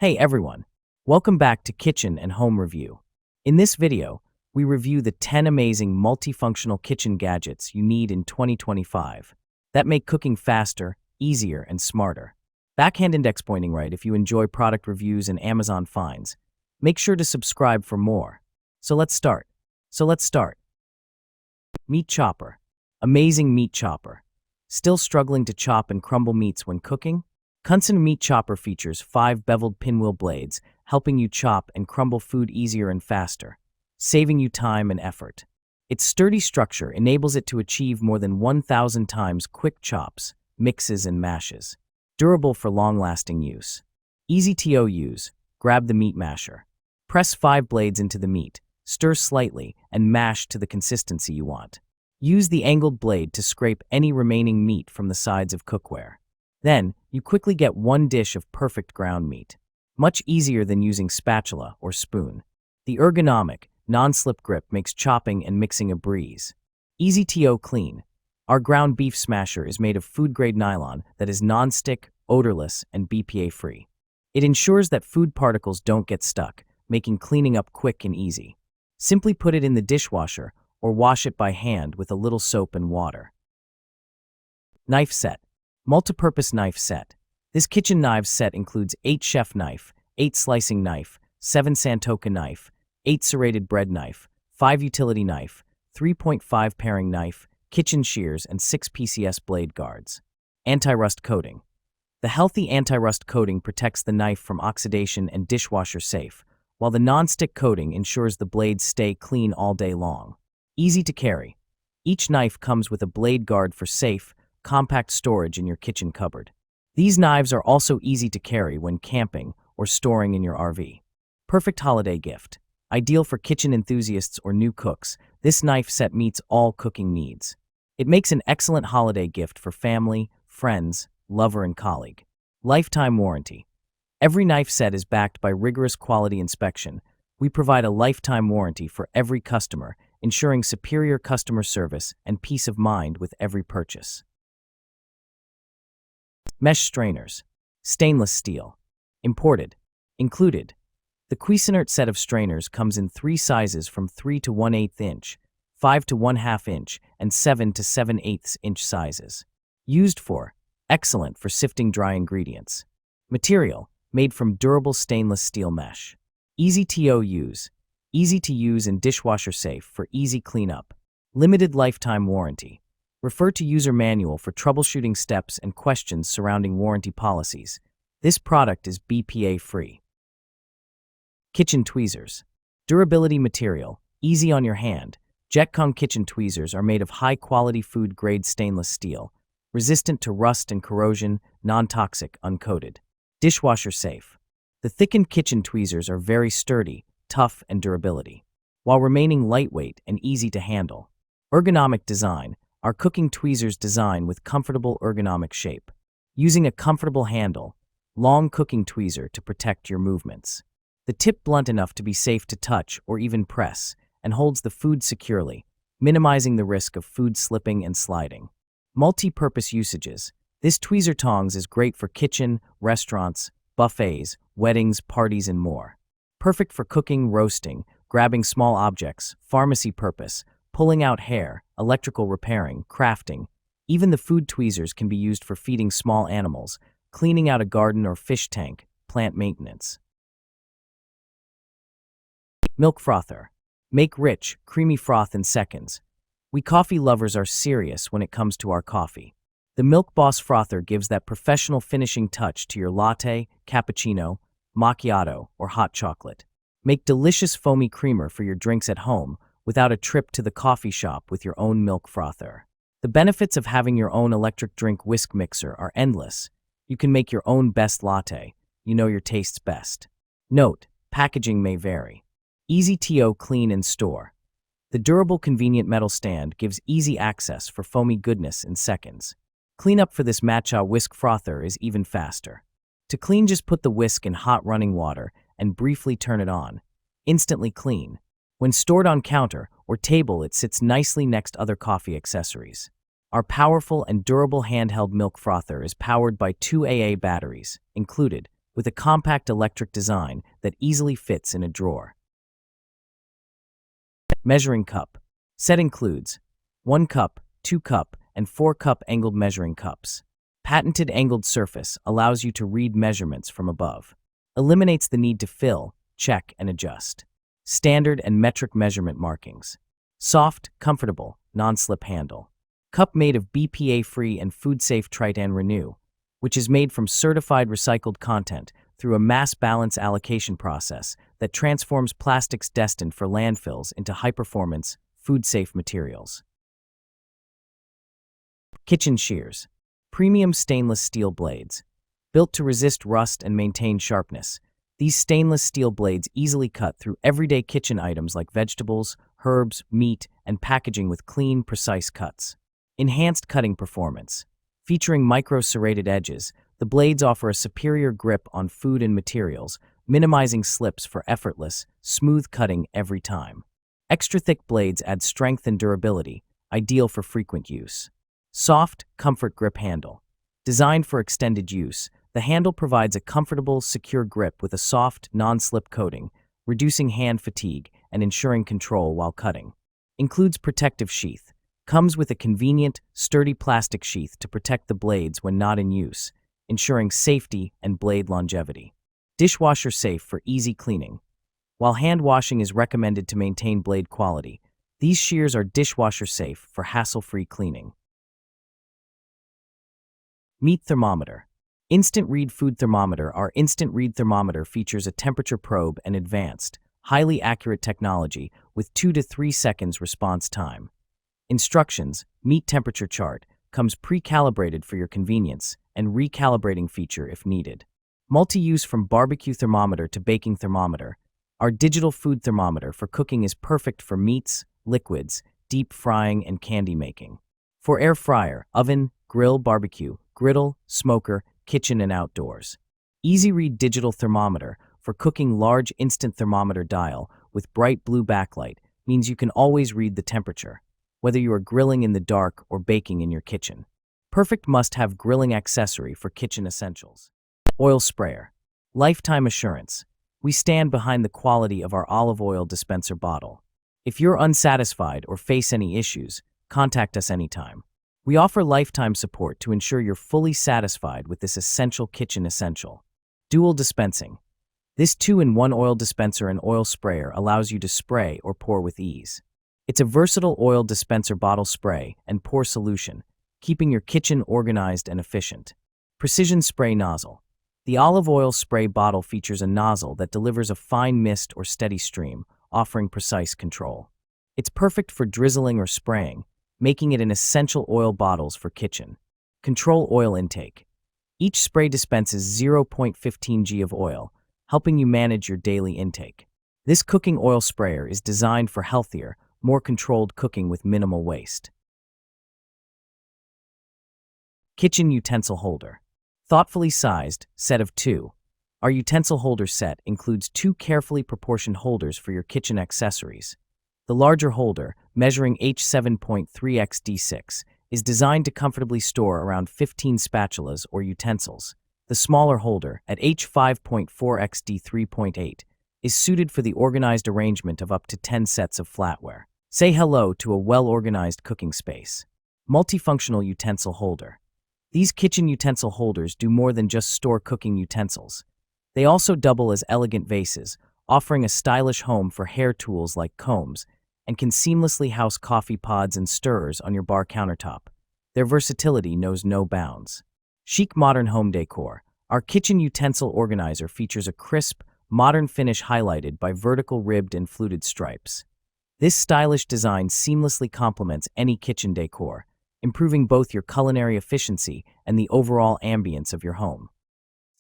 Hey everyone, welcome back to Kitchen and Home Review. In this video, we review the 10 amazing multifunctional kitchen gadgets you need in 2025 that make cooking faster, easier, and smarter. Backhand index pointing right if you enjoy product reviews and Amazon finds. Make sure to subscribe for more. So let's start. Meat chopper. Amazing meat chopper. Still struggling to chop and crumble meats when cooking? Kunson Meat Chopper features 5 beveled pinwheel blades, helping you chop and crumble food easier and faster, saving you time and effort. Its sturdy structure enables it to achieve more than 1,000 times quick chops, mixes, and mashes. Durable for long-lasting use. Easy to use. Grab the meat masher. Press 5 blades into the meat, stir slightly, and mash to the consistency you want. Use the angled blade to scrape any remaining meat from the sides of cookware. Then, you quickly get one dish of perfect ground meat. Much easier than using spatula or spoon. The ergonomic, non-slip grip makes chopping and mixing a breeze. Easy to clean. Our ground beef smasher is made of food-grade nylon that is non-stick, odorless, and BPA-free. It ensures that food particles don't get stuck, making cleaning up quick and easy. Simply put it in the dishwasher or wash it by hand with a little soap and water. Knife set. Multipurpose knife set. This kitchen knives set includes 8 chef knife, 8 slicing knife, 7 Santoka knife, 8 serrated bread knife, 5 utility knife, 3.5 paring knife, kitchen shears, and 6 PCS blade guards. Anti-rust coating. The healthy anti-rust coating protects the knife from oxidation and dishwasher safe, while the non-stick coating ensures the blades stay clean all day long. Easy to carry. Each knife comes with a blade guard for safe, compact storage in your kitchen cupboard. These knives are also easy to carry when camping or storing in your RV. Perfect holiday gift. Ideal for kitchen enthusiasts or new cooks, this knife set meets all cooking needs. It makes an excellent holiday gift for family, friends, lover, and colleague. Lifetime warranty. Every knife set is backed by rigorous quality inspection. We provide a lifetime warranty for every customer, ensuring superior customer service and peace of mind with every purchase. Mesh strainers. Stainless steel. Imported. Included. The Cuisinart set of strainers comes in 3 sizes from 3 to 1/8 inch, 5 to 1/2 inch, and 7 to 7/8 inch sizes. Used for. Excellent for sifting dry ingredients. Material. Made from durable stainless steel mesh. Easy to use. Easy to use and dishwasher safe for easy cleanup. Limited lifetime warranty. Refer to user manual for troubleshooting steps and questions surrounding warranty policies. This product is BPA-free. Kitchen tweezers. Durability material, easy on your hand. Jetkong kitchen tweezers are made of high-quality food-grade stainless steel, resistant to rust and corrosion, non-toxic, uncoated. Dishwasher safe. The thickened kitchen tweezers are very sturdy, tough, and durability, while remaining lightweight and easy to handle. Ergonomic design. Our cooking tweezers design with comfortable ergonomic shape, using a comfortable handle, long cooking tweezer to protect your movements. The tip blunt enough to be safe to touch or even press, and holds the food securely, minimizing the risk of food slipping and sliding. Multi-purpose usages. This tweezer tongs is great for kitchen, restaurants, buffets, weddings, parties, and more. Perfect for cooking, roasting, grabbing small objects, pharmacy purpose, pulling out hair, electrical repairing, crafting. Even the food tweezers can be used for feeding small animals, cleaning out a garden or fish tank, plant maintenance. Milk frother. Make rich, creamy froth in seconds. We coffee lovers are serious when it comes to our coffee. The Milk Boss frother gives that professional finishing touch to your latte, cappuccino, macchiato, or hot chocolate. Make delicious foamy creamer for your drinks at home, without a trip to the coffee shop with your own milk frother. The benefits of having your own electric drink whisk mixer are endless. You can make your own best latte. You know your tastes best. Note, packaging may vary. Easy to clean and store. The durable, convenient metal stand gives easy access for foamy goodness in seconds. Cleanup for this matcha whisk frother is even faster. To clean, just put the whisk in hot running water and briefly turn it on. Instantly clean. When stored on counter or table, it sits nicely next other coffee accessories. Our powerful and durable handheld milk frother is powered by 2 AA batteries, included, with a compact electric design that easily fits in a drawer. Measuring cup. Set includes 1 cup, 2 cup, and 4 cup angled measuring cups. Patented angled surface allows you to read measurements from above. Eliminates the need to fill, check, and adjust. Standard and metric measurement markings. Soft, comfortable, non-slip handle. Cup made of BPA-free and food-safe Tritan Renew, which is made from certified recycled content through a mass balance allocation process that transforms plastics destined for landfills into high-performance, food-safe materials. Kitchen shears. Premium stainless steel blades. Built to resist rust and maintain sharpness, these stainless steel blades easily cut through everyday kitchen items like vegetables, herbs, meat, and packaging with clean, precise cuts. Enhanced cutting performance. Featuring micro-serrated edges, the blades offer a superior grip on food and materials, minimizing slips for effortless, smooth cutting every time. Extra thick blades add strength and durability, ideal for frequent use. Soft, comfort grip handle. Designed for extended use, the handle provides a comfortable, secure grip with a soft, non-slip coating, reducing hand fatigue and ensuring control while cutting. Includes protective sheath. Comes with a convenient, sturdy plastic sheath to protect the blades when not in use, ensuring safety and blade longevity. Dishwasher safe for easy cleaning. While hand washing is recommended to maintain blade quality, these shears are dishwasher safe for hassle-free cleaning. Meat thermometer. Instant Read Food Thermometer. Our Instant Read Thermometer features a temperature probe and advanced, highly accurate technology with 2 to 3 seconds response time. Instructions, meat temperature chart, comes pre-calibrated for your convenience, and recalibrating feature if needed. Multi-use from barbecue thermometer to baking thermometer. Our digital food thermometer for cooking is perfect for meats, liquids, deep frying, and candy making. For air fryer, oven, grill, barbecue, griddle, smoker, kitchen, and outdoors. Easy Read digital thermometer for cooking. Large instant thermometer dial with bright blue backlight means you can always read the temperature, whether you are grilling in the dark or baking in your kitchen. Perfect must-have grilling accessory for kitchen essentials. Oil sprayer. Lifetime assurance. We stand behind the quality of our olive oil dispenser bottle. If you're unsatisfied or face any issues, contact us anytime. We offer lifetime support to ensure you're fully satisfied with this essential kitchen essential. Dual dispensing. This 2-in-1 oil dispenser and oil sprayer allows you to spray or pour with ease. It's a versatile oil dispenser bottle spray and pour solution, keeping your kitchen organized and efficient. Precision spray nozzle. The olive oil spray bottle features a nozzle that delivers a fine mist or steady stream, offering precise control. It's perfect for drizzling or spraying, making it an essential oil bottles for kitchen. Control oil intake. Each spray dispenses 0.15 g of oil, helping you manage your daily intake. This cooking oil sprayer is designed for healthier, more controlled cooking with minimal waste. Kitchen utensil holder. Thoughtfully sized, set of 2. Our utensil holder set includes 2 carefully proportioned holders for your kitchen accessories. The larger holder, measuring H7.3 x D6, is designed to comfortably store around 15 spatulas or utensils. The smaller holder, at H5.4 x D3.8, is suited for the organized arrangement of up to 10 sets of flatware. Say hello to a well-organized cooking space. Multifunctional utensil holder. These kitchen utensil holders do more than just store cooking utensils. They also double as elegant vases, offering a stylish home for hair tools like combs, and can seamlessly house coffee pods and stirrers on your bar countertop. Their versatility knows no bounds. Chic modern home decor. Our kitchen utensil organizer features a crisp, modern finish highlighted by vertical ribbed and fluted stripes. This stylish design seamlessly complements any kitchen decor, improving both your culinary efficiency and the overall ambience of your home.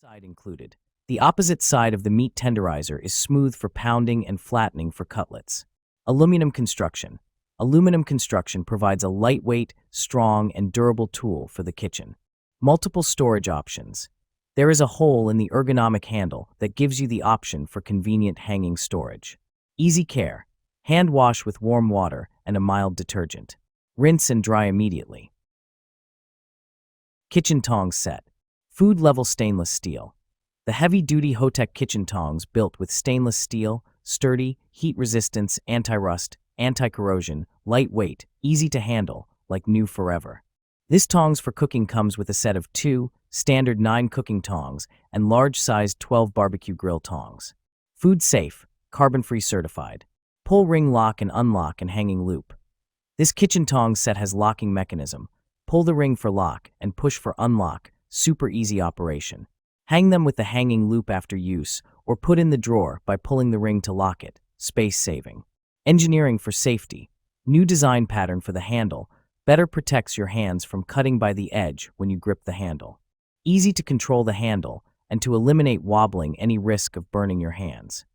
Side included. The opposite side of the meat tenderizer is smooth for pounding and flattening for cutlets. Aluminum construction. Aluminum construction provides a lightweight, strong, and durable tool for the kitchen. Multiple storage options. There is a hole in the ergonomic handle that gives you the option for convenient hanging storage. Easy care. Hand wash with warm water and a mild detergent. Rinse and dry immediately. Kitchen tongs set. Food level stainless steel. The heavy-duty Hotech kitchen tongs built with stainless steel, sturdy, heat resistance, anti-rust, anti-corrosion, lightweight, easy to handle, like new forever. This tongs for cooking comes with a set of 2 standard 9 cooking tongs and large-sized 12 barbecue grill tongs. Food safe, carbon-free certified. Pull ring lock and unlock and hanging loop. This kitchen tongs set has locking mechanism. Pull the ring for lock and push for unlock, super easy operation. Hang them with the hanging loop after use or put in the drawer by pulling the ring to lock it, space saving. Engineering for safety. New design pattern for the handle, better protects your hands from cutting by the edge when you grip the handle. Easy to control the handle and to eliminate wobbling any risk of burning your hands.